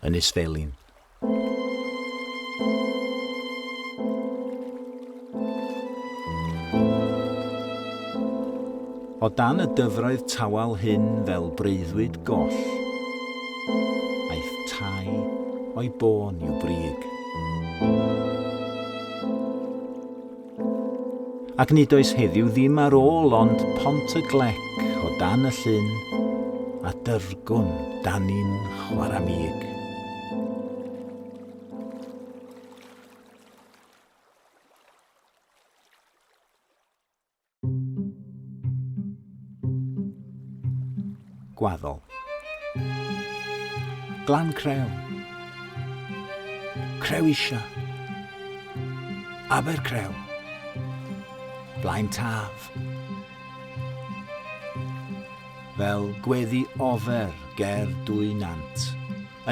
Ynys Felin. O dan y dyfroedd tawal hyn fel breuddwyd goll, aeth tai o'i bôn i'w brig. Ac nid oes heddiw ddim ar ôl ond pont y glec o dan y llyn a dyrgwn danin chwaramig. Gwaddol. Glan Crew. Crewisia. Abercrew. Blaen Taf. Fel gweddi ofer ger 200,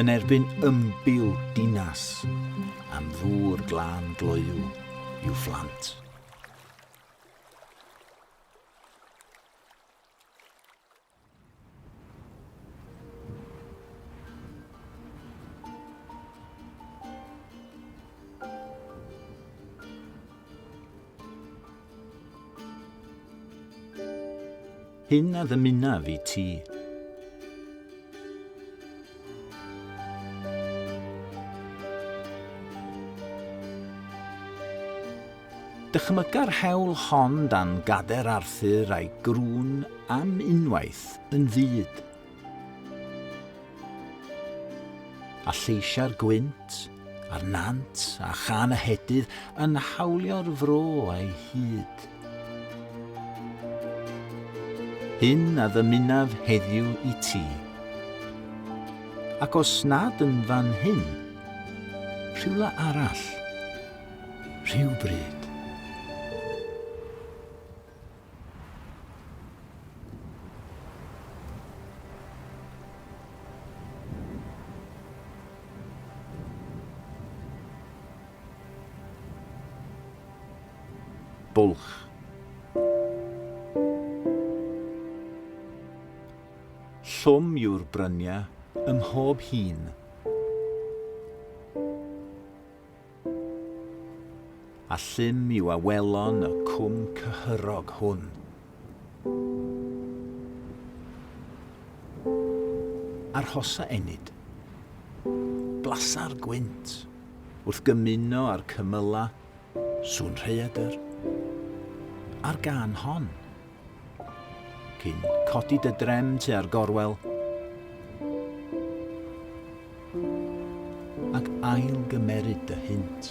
yn erbyn ymbil dinas, am ddŵr glân gloiw i'w phlant. Hyn a ddymunaf i ti. Dychmyga'r hewl hon dan gader Arthur a'i grŵn am unwaith yn fyd. A lleisia'r gwynt, a'r nant a chan y hedydd yn hawlio'r fro a'i hyd. Hyn a ddymunaf heddiw i ti. Ac os nad yn fan hyn, rhywle arall, rhywbryd. Bwlch. Llwm yw'r bryniau ym mhob hun. A llym yw awelon y cwm cyhyrog hwn. Arhosa enid. Blasar gwynt, wrth gymuno ar cymyla, sŵn rhaeadr, a'r gan hon. Cyn codi dy drem tu ar gorwel, ac ail gymeryd dy hynt.